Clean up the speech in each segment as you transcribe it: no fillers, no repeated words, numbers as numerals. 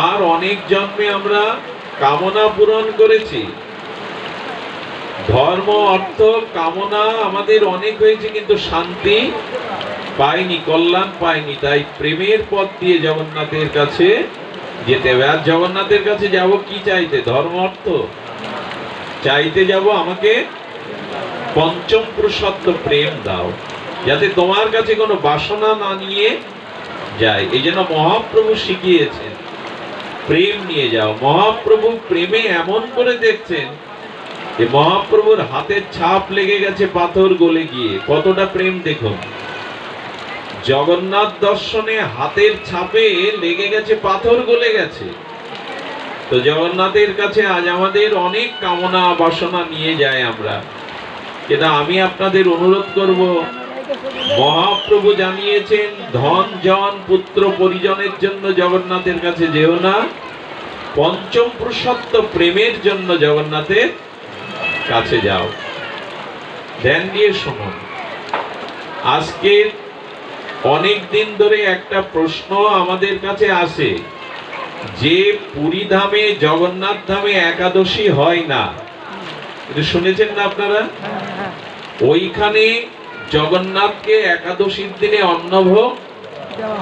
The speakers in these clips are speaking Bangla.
আর অনেক জন্মে আমরা কামনা পূরণ করেছি। ধর্ম অর্থ কামনা আমাদের অনেক হয়েছে, কিন্তু শান্তি পাইনি, কল্যাণ পাইনি। তাই প্রেমের পথ দিয়ে জগন্নাথের কাছে যেতে হবে। আর জগন্নাথের কাছে যাব কি চাইতে? ধর্ম অর্থ চাইতে যাব, আমাকে পঞ্চম পুরুষত্ব প্রেম দাও, যাতে তোমার কাছে কোনো বাসনা না নিয়ে যায়। এই জন্য মহাপ্রভু শিখিয়েছেন প্রেম নিয়ে যাও। মহাপ্রভু প্রেমে এমন করে দেখছেন যে মহাপ্রভুর হাতের ছাপ লেগে গেছে পাথর গলে গিয়ে। কতটা প্রেম দেখুন, জগন্নাথ দর্শনে হাতের ছাপে লেগে গেছে, পাথর গলে গেছে। তো জগন্নাথের কাছে আজ আমাদের অনেক কামনা বাসনা নিয়ে যায় আমরা। কিন্তু আমি আপনাদের অনুরোধ করব, মহাপ্রভু জানিয়েছেন ধন জন পুত্র পরিজনের জন্য জগন্নাথের কাছে যেও না, পঞ্চম পুরুষত্ব প্রেমের জন্য জগন্নাথের কাছে যাও। ধ্যান দিয়ে শুনুন। আজকে অনেক দিন ধরে একটা প্রশ্ন আমাদের কাছে আসে যে পুরী ধামে জগন্নাথ ধামে একাদশী হয় না, এটা শুনেছেন না আপনারা? ওইখানে জগন্নাথকে একাদশীর দিনে অন্নভোগ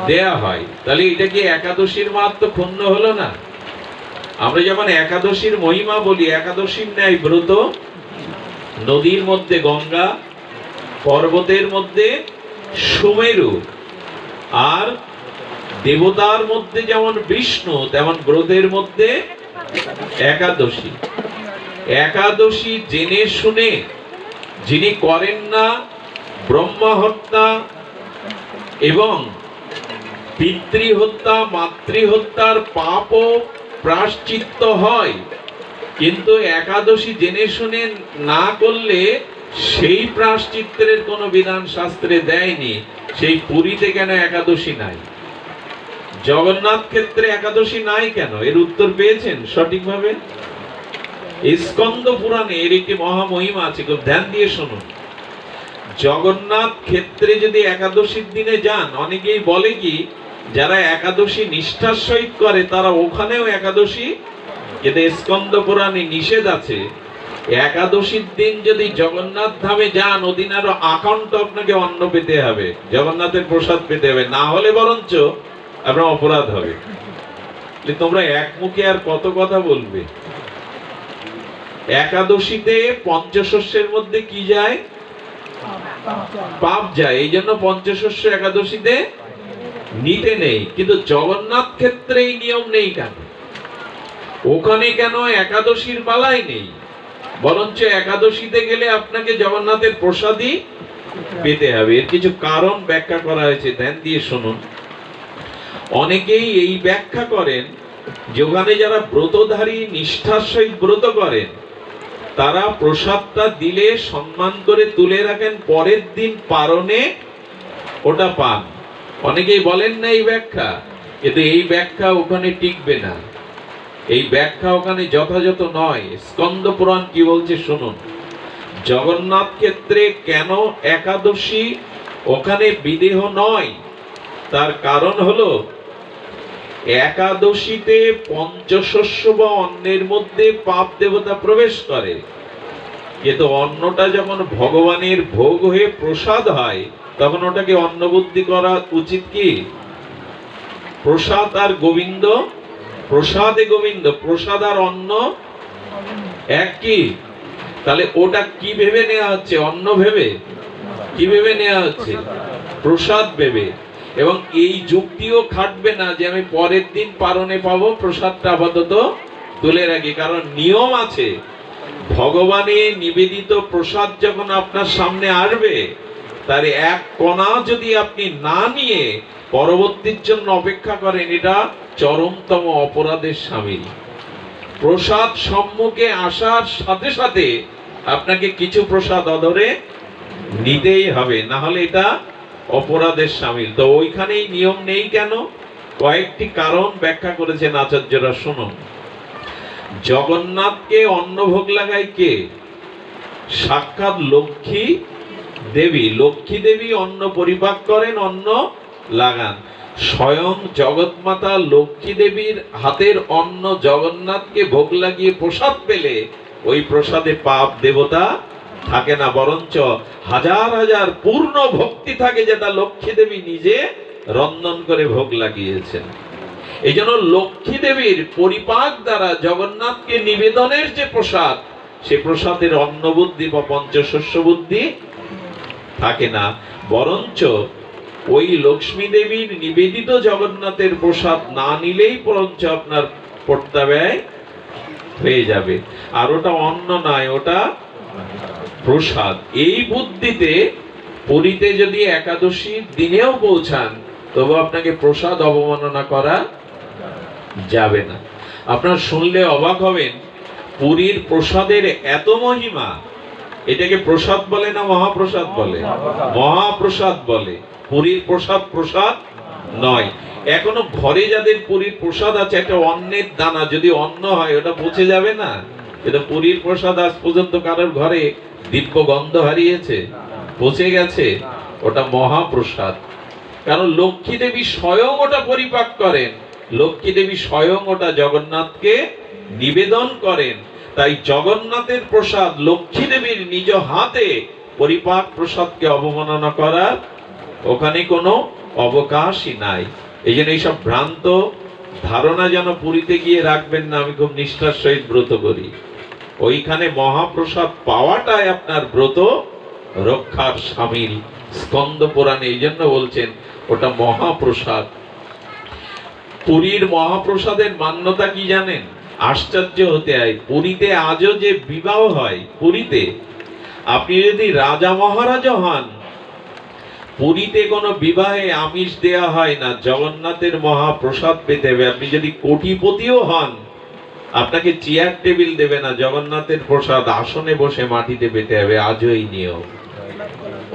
দেয়া হয়। তাহলে এটা কি একাদশীর মাহাত্ম্য ক্ষুণ্ণ হলো না? আমরা যখন একাদশীর মহিমা বলি, একাদশীর ন্যায় ব্রত নদীর মধ্যে গঙ্গা, পর্বতের মধ্যে সুমেরু, আর দেবতার মধ্যে যেমন বিষ্ণু, তেমন ব্রতের মধ্যে একাদশী। একাদশী জেনে শুনে যিনি করেন না, ব্রহ্মা হত্যা এবং পিতৃহত্যা মাতৃহত্যার পাপও প্রায়শ্চিত্ত হয়। কিন্তু একাদশী জেনে শুনে না করলে সেই প্রায়শ্চিত্তের কোনো বিধান শাস্ত্রে দেয়নি। সেই পুরীতে কেন একাদশী নাই? জগন্নাথ ক্ষেত্রে একাদশী নাই কেন? এর উত্তর পেয়েছেন সঠিকভাবে? স্কন্দ পুরাণে এর একটি মহামহিমা আছে, খুব ধ্যান দিয়ে শুনুন। জগন্নাথ ক্ষেত্রে যদি একাদশীর দিনে যান, অনেকেই বলে কি যারা একাদশী নিষ্ঠার সহিত করে তারা ওখানেও একাদশী, কিন্তু স্কন্দ পুরাণে নিষেধ আছে। একাদশীর দিন যদি জগন্নাথ ধামে যান, ওদিন আরো আকান্ত আপনাকে অন্ন পেতে হবে, জগন্নাথের প্রসাদ পেতে হবে, না হলে বরঞ্চ আপনার অপরাধ হবে। তোমরা এক মুখে আর কত কথা বলবে? একাদশীতে পঞ্চশস্যের মধ্যে কি যায়? পাপ যায়। এই জন্য পঞ্চশস্য একাদশীতে নিতে নেই। কিন্তু জগন্নাথ ক্ষেত্রে এই নিয়ম নেই কেন? ওখানে কেন একাদশীর পালাই নেই? বরঞ্চ একাদশীতে গেলে আপনাকে জগন্নাথের প্রসাদই পেতে হবে। এর কিছু কারণ ব্যাখ্যা করা হয়েছে, ধ্যান দিয়ে শুনুন। অনেকেই এই ব্যাখ্যা করেন যে ওখানে যারা ব্রতধারী নিষ্ঠার সহিত ব্রত করেন তারা প্রসাদটা দিলে সম্মান করে তুলে রাখেন, পরের দিন পারণে ওটা পান। অনেকেই বলেন না এই ব্যাখ্যা, কিন্তু এই ব্যাখ্যা ওখানে টিকবে না। এই ব্যাখ্যা ওখানে যথাযথ নয়। স্কন্দ পুরাণ কি বলছে শুনুন। জগন্নাথ ক্ষেত্রে কেন একাদশী ওখানে বিদেহ নয়, তার কারণ হলো একাদশীতে পঞ্চশস্য বা অন্নের মধ্যে পাপ দেবতা প্রবেশ করে, কিন্তু অন্নটা যখন ভগবানের ভোগ হয়ে প্রসাদ হয় তখন ওটাকে অন্ন বুদ্ধি করা উচিত কি? প্রসাদ আর গোবিন্দ, প্রসাদে গোবিন্দ, প্রসাদ আর অন্ন এক কি? তাহলে ওটা কি ভেবে নেওয়া হচ্ছে? অন্ন ভেবে? কি ভেবে নেওয়া হচ্ছে? প্রসাদ ভেবে। এবং এই যুক্তিও খাটবে না যে আমি পরের দিন পারণে পাবো, প্রসাদটা আপাতত তুলে রাখি। কারণ নিয়ম আছে, ভগবানের নিবেদিত প্রসাদ যখন আপনার সামনে আসবে তার এক কণা যদি আপনি না নিয়ে পরবর্তীর জন্য অপেক্ষা করেন, এটা চরমতম অপরাধের শামিল। প্রসাদ সম্মুখে আসার সাথে সাথে আপনাকে কিছু প্রসাদ অধরে নিতেই হবে, না হলে এটা অপরাধের শামিল। তো ওইখানেই নিয়ম নেই কেন? কয়েকটি কারণ ব্যাখ্যা করেছেন আচার্যরা, শুনুন। জগন্নাথকে অন্নভোগ লাগায় কে? সাক্ষাৎ লক্ষ্মী দেবী। লক্ষ্মী দেবী অন্ন পরিপাক করেন, অন্ন লাগান। স্বয়ং জগৎমাতা লক্ষ্মী দেবীর হাতের অন্ন জগন্নাথকে ভোগ লাগিয়ে প্রসাদ পেলে ওই প্রসাদে পাপ দেবতা থাকে না, বরঞ্চ হাজার হাজার পূর্ণ ভক্তি থাকে, যেটা লক্ষ্মী দেবী নিজে রন্ধন করে ভোগ লাগিয়েছেন। এই জন্য লক্ষ্মী দেবীর পরিপাক দ্বারা জগন্নাথকে নিবেদনের যে প্রসাদ, সে প্রসাদের অন্ন বুদ্ধি বা পঞ্চশস্য বুদ্ধি থাকে না, বরঞ্চ ওই লক্ষ্মী দেবীর নিবেদিত জগন্নাথের প্রসাদ না নিলেই বরঞ্চ আপনার পর্দা ব্যয় হয়ে যাবে। আর ওটা অন্ন নয়, ওটা প্রসাদ। এই বুদ্ধিতে পুরীতে যদি একাদশীর দিনেও পৌঁছান, তবু আপনাকে প্রসাদ অবমাননা করা যাবে না। আপনারা শুনলে অবাক হবেন, পুরীর প্রসাদের এত মহিমা। এটাকে প্রসাদ বলে না মহাপ্রসাদ বলে? মহাপ্রসাদ বলে। পুরীর প্রসাদ প্রসাদ নয়। এখনো ঘরে যাদের পুরীর প্রসাদ আছে, একটা অন্নের দানা যদি অন্ন হয়, ওটা পচে যাবে না? এটা পুরীর প্রসাদ আজ পর্যন্ত কারোর ঘরে দিব্য গন্ধ হারিয়েছে? পচে গেছে? ওটা মহাপ্রসাদ। কারণ লক্ষ্মী দেবী স্বয়ং ওটা পরিপাক করেন, লক্ষ্মী দেবী স্বয়ং ওটা জগন্নাথকে নিবেদন করেন। তাই জগন্নাথের প্রসাদ লক্ষ্মী দেবীর নিজ হাতে পরিপাক প্রসাদকে অবমাননা করার ওখানে কোনো অবকাশই নাই। এই জন্য এইসব ভ্রান্ত ধারণা যেন পুরীতে গিয়ে রাখবেন না। আমি খুব নিষ্ঠার সহিত ব্রত করি, ওইখানে মহাপ্রসাদ পাওয়াটাই আপনার ব্রত রক্ষার সামিল। স্কন্দ পুরাণে এই জন্য বলছেন ওটা মহাপ্রসাদ। পুরীর মহাপ্রসাদের মান্যতা কি জানেন? আশ্চর্য হতে হয়। পুরীতে আজও যে বিবাহ হয়, পুরীতে আপনি যদি রাজা মহারাজা হন, পুরীতে কোনো বিবাহে আমিষ দেয়া হয় না, জগন্নাথের মহাপ্রসাদ পেতে হবে। আপনি যদি কোটিপতিও হন, আপনাকে চেয়ার টেবিল দেবে না, জগন্নাথের প্রসাদ আসনে বসে মাটিতে পেতে হবে। আজও এই নিয়ম।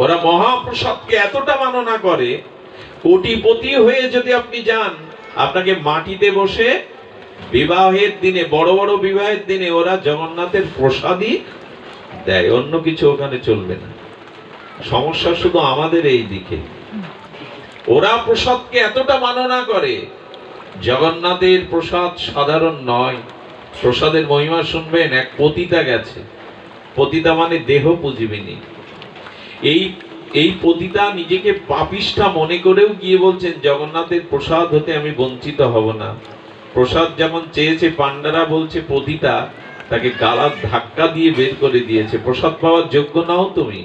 ওরা মহাপ্রসাদকে এতটা মাননা করে, কোটিপতি হয়ে যদি আপনি যান, আপনাকে মাটিতে বসে বিবাহের দিনে, বড় বড় বিবাহের দিনে ওরা জগন্নাথের প্রসাদই দেয়, অন্য কিছু ওখানে চলবে না। সমস্যা শুধু আমাদের এই দিকে। ওরা প্রসাদকে এতটা মাননা করে। জগন্নাথের প্রসাদ সাধারণ নয়। প্রসাদের মহিমা শুনবেন। এক পতিতা গেছে, পতিতা মানে দেহ পুজিবিনী। এই পতিতা নিজেকে পাপিষ্ঠা মনে করেও গিয়ে বলছেন, জগন্নাথের প্রসাদ হতে আমি বঞ্চিত হব না। প্রসাদ যেমন চেয়েছে, পান্ডারা বলছে পতিতা তাকে গালার ধাক্কা দিয়ে বের করে দিয়েছে, প্রসাদ পাওয়ার যোগ্য নাও তুমি।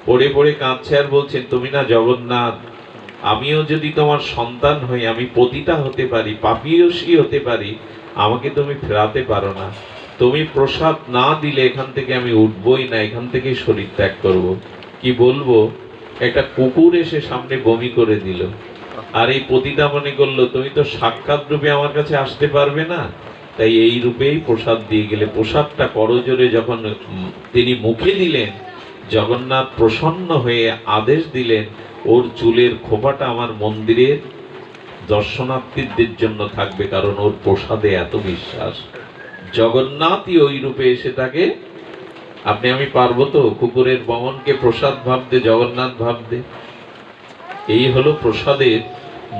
পড়ে পড়ে কাঁদছে আর বলছেন, তুমি না জগন্নাথ, আমিও যদি তোমার সন্তান হই, আমি পতিতা হতে পারি, পাপীয়সী হতে পারি, আমাকে তুমি ফেরাতে পারো না। তুমি প্রসাদ না দিলে এখান থেকে আমি উঠবই না, এখান থেকে শরীর ত্যাগ করব। কি বলবো, একটা কুকুর এসে সামনে বমি করে দিল। আর এই পতিতা মনে করলো, তুমি তো সাক্ষাৎ রূপে আমার কাছে আসতে পারবে না, তাই এই রূপেই প্রসাদ দিয়ে গেলে। প্রসাদটা করজোরে যখন তিনি মুখে দিলেন, জগন্নাথ প্রসন্ন হয়ে আদেশ দিলেন, ওর চুলের খোপাটা আমার মন্দিরের দর্শনার্থীদের জন্য থাকবে, কারণ ওর প্রসাদে এত বিশ্বাস। জগন্নাথই ওই রূপে এসে তাকে, আপনি আমি পারবো তো কুকুরের বমনকে প্রসাদ ভাবতে, জগন্নাথ ভাবতে? এই হলো প্রসাদের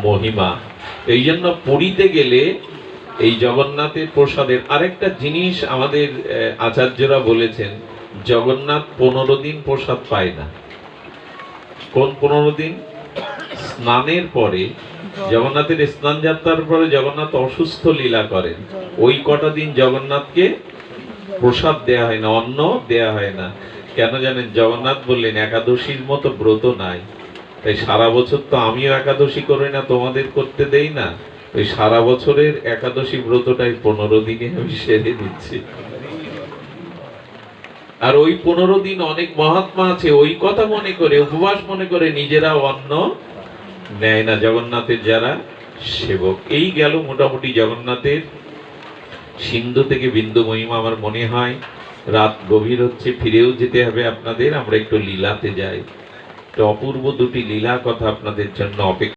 মহিমা। এই জন্য পুরীতে গেলে এই জগন্নাথের প্রসাদের আরেকটা জিনিস আমাদের আচার্যরা বলেছেন, জগন্নাথ 15 দিন প্রসাদ পায় না। কোন 15 দিন? স্নানের পরে, জগন্নাথের স্নান যাত্রার পরে জগন্নাথ অসুস্থ লীলা করেন, ওই কটা দিন জগন্নাথকে প্রসাদ দেয়া হয় না, অন্ন দেয়া হয় না। কেন জানেন? জগন্নাথ বললেন, একাদশীর মতো ব্রত নাই, তাই সারা বছর তো আমিও একাদশী করি না, তোমাদের করতে দেই না, ওই সারা বছরের একাদশী ব্রতটাই 15 দিনে আমি সেরে দিচ্ছি। আর ওই 15 দিন অনেক মহাত্মা আছে, ওই কথা মনে করে, উপবাস মনে করে নিজেরা অন্ন নেয় না, জগন্নাথের যারা সেবক। এই গেল মোটামুটি জগন্নাথের সিন্ধু থেকে বিন্দু মহিমা। আমার মনে হয় রাত গভীর হচ্ছে, ফিরেও যেতে হবে আপনাদের। আমরা একটু লীলাতে যাই। অপূর্ব দুটি লীলা কথা আপনাদের জন্য অপেক্ষা।